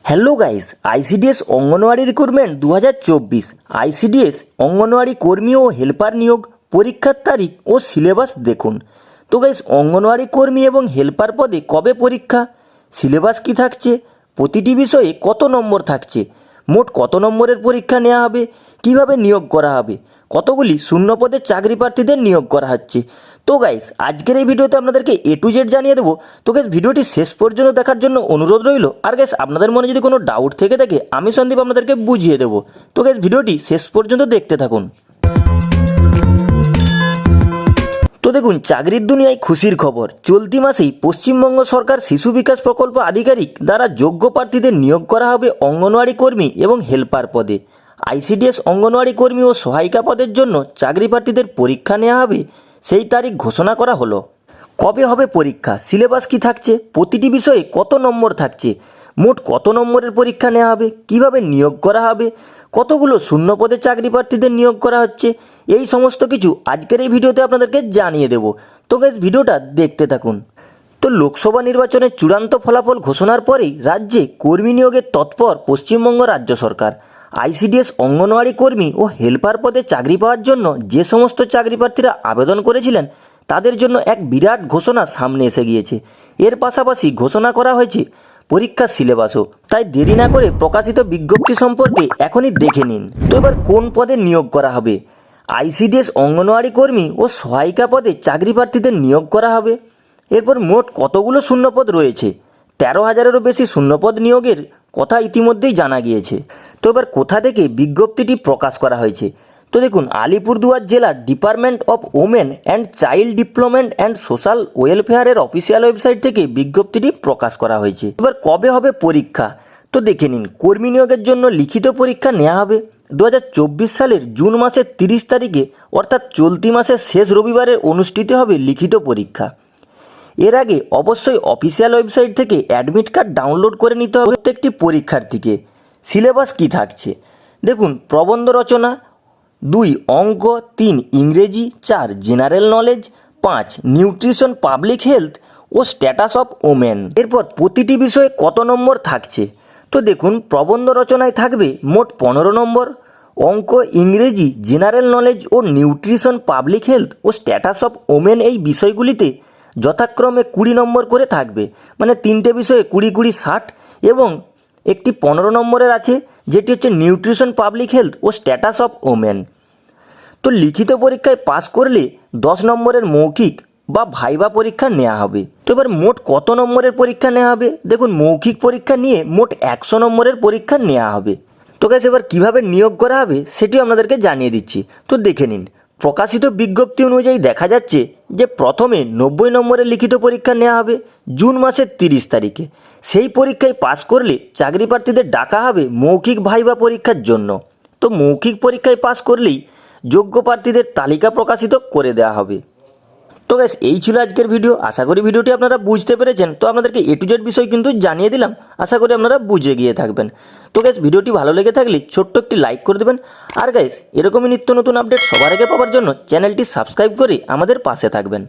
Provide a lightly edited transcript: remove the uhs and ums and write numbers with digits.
Hello guys, ICDS anganwadi recruitment 2024 ICDS anganwadi কর্মী ও helper নিয়োগ পরীক্ষার তারিখ ও সিলেবাস দেখুন। তো গাইস, অঙ্গনওয়াড়ি কর্মী এবং হেল্পার পদে কবে পরীক্ষা, সিলেবাস কি থাকছে, প্রতিটি বিষয়ে কত নম্বর থাকছে, মোট কত নম্বরের পরীক্ষা নেওয়া হবে, কিভাবে নিয়োগ করা হবে, কতগুলি শূন্য পদের চাকরি প্রার্থীদের নিয়োগ করা হচ্ছে। তো গাইস, আজকের এই ভিডিওতে আপনাদেরকে A to Z জানিয়ে দেবো। তো গাইস, ভিডিওটি শেষ পর্যন্ত দেখার জন্য অনুরোধ রইল। আর গাইস, আপনাদের মনে যদি কোনো ডাউট থেকে থাকে আমি সন্দীপ আপনাদেরকে বুঝিয়ে দেবো। তো গাইস, ভিডিওটি শেষ পর্যন্ত দেখতে থাকুন। তো দেখুন, চাকরির দুনিয়ায় খুশির খবর। চলতি মাসেই পশ্চিমবঙ্গ সরকার শিশু বিকাশ প্রকল্প আধিকারিক দ্বারা যোগ্য প্রার্থীদের নিয়োগ করা হবে অঙ্গনওয়াড়ি কর্মী এবং হেল্পার পদে। আইসিডিএস অঙ্গনওয়াড়ি কর্মী ও সহায়িকা পদের জন্য চাকরি প্রার্থীদের পরীক্ষা নেওয়া হবে, সেই তারিখ ঘোষণা করা হলো। কবে হবে পরীক্ষা, সিলেবাস কি থাকছে, প্রতিটি বিষয়ে কত নম্বর থাকছে, মোট কত নম্বরের পরীক্ষা নেওয়া হবে, কিভাবে নিয়োগ করা হবে, কতগুলো শূন্য পদে চাকরি প্রার্থীদের নিয়োগ করা হচ্ছে, এই সমস্ত কিছু আজকের এই ভিডিওতে আপনাদেরকে জানিয়ে দেব। তো গাইস, ভিডিওটা দেখতে থাকুন। তো লোকসভা নির্বাচনের চূড়ান্ত ফলাফল ঘোষণার পরেই রাজ্যে কর্মী নিয়োগের তৎপর পশ্চিমবঙ্গ রাজ্য সরকার। আইসিডিএস অঙ্গনওয়াড়ি কর্মী ও হেল্পার পদে চাকরি পাওয়ার জন্য যে সমস্ত চাকরি প্রার্থীরা আবেদন করেছিলেন তাদের জন্য এক বিরাট ঘোষণা সামনে এসে গিয়েছে। এর পাশাপাশি ঘোষণা করা হয়েছে পরীক্ষার সিলেবাসও। তাই দেরি না করে প্রকাশিত বিজ্ঞপ্তি সম্পর্কে এখনই দেখে নিন। তো এবার কোন পদে নিয়োগ করা হবে? আইসিডিএস অঙ্গনওয়াড়ি কর্মী ও সহায়িকা পদে চাকরি প্রার্থীদের নিয়োগ করা হবে। এরপর মোট কতগুলো শূন্যপদ রয়েছে? 13,000-এরও বেশি শূন্যপদ নিয়োগের কথা ইতিমধ্যেই জানা গিয়েছে। তো এবার কোথা থেকে বিজ্ঞপ্তিটি প্রকাশ করা হয়েছে? তো দেখুন, আলিপুরদুয়ার জেলার department of women and child development and social ওয়েলফেয়ারের অফিসিয়াল ওয়েবসাইট থেকে বিজ্ঞপ্তিটি প্রকাশ করা হয়েছে। এবার কবে হবে পরীক্ষা? তো দেখে নিন, কর্মী নিয়োগের জন্য লিখিত পরীক্ষা নেওয়া হবে 2024 সালের জুন মাসের 30 তারিখে, অর্থাৎ চলতি মাসের শেষ রবিবারে অনুষ্ঠিত হবে লিখিত পরীক্ষা। এর আগে অবশ্যই অফিসিয়াল ওয়েবসাইট থেকে অ্যাডমিট কার্ড ডাউনলোড করে নিতে হবে প্রত্যেকটি পরীক্ষার্থীকে। সিলেবাস কি থাকছে দেখুন, প্রবন্ধ রচনা 2 অঙ্ক, 3 ইংরেজি, 4 general knowledge, 5 nutrition, public health ও স্ট্যাটাস অফ ওমেন। এরপর প্রতিটি বিষয়ে কত নম্বর থাকছে? তো দেখুন, প্রবন্ধ রচনায় থাকবে মোট 15 নম্বর, অঙ্ক, ইংরেজি, জেনারেল নলেজ ও নিউট্রিশন, পাবলিক হেলথ ও স্ট্যাটাস অফ ওমেন এই বিষয়গুলিতে যথাক্রমে 20 নম্বর করে থাকবে। মানে তিনটে বিষয়ে 20, 20, 60 এবং একটি 15 নম্বরের আছে যেটি হচ্ছে নিউট্রিশন, পাবলিক হেলথ ও স্ট্যাটাস অফ ওমেন। তো লিখিত পরীক্ষায় পাস করলে 10 নম্বরের মৌখিক বা ভাইবা পরীক্ষা নেওয়া হবে। তো এবার মোট কত নম্বরের পরীক্ষা নেওয়া হবে? দেখুন, মৌখিক পরীক্ষা নিয়ে মোট 100 নম্বরের পরীক্ষা নেওয়া হবে। তো গাইস, এবার কীভাবে নিয়োগ করা হবে সেটিও আপনাদেরকে জানিয়ে দিচ্ছি। তো দেখে নিন, প্রকাশিত বিজ্ঞপ্তি অনুযায়ী দেখা যাচ্ছে যে প্রথমে 90 নম্বরের লিখিত পরীক্ষা নেওয়া হবে জুন মাসের 30 তারিখে। সেই পরীক্ষায় পাস করলে চাকরি প্রার্থীদের ডাকা হবে মৌখিক ভাইবা পরীক্ষার জন্য। তো মৌখিক পরীক্ষায় পাস করলেই যোগ্য প্রার্থীদের তালিকা প্রকাশিত করে দেওয়া হবে। তো গাইস, এই ছিল আজকের ভিডিও। আশা করি ভিডিওটি আপনারা বুঝতে পেরেছেন। তো আপনাদেরকে A to Z বিষয় কিন্তু জানিয়ে দিলাম, আশা করি আপনারা বুঝে গিয়ে থাকবেন। তো গাইস, ভিডিওটি ভালো লেগে থাকলে ছোট্ট একটি লাইক করে দেবেন। আর গাইস, এরকমই নিত্য নতুন আপডেট সবার আগে পাওয়ার জন্য চ্যানেলটি সাবস্ক্রাইব করে আমাদের পাশে থাকবেন।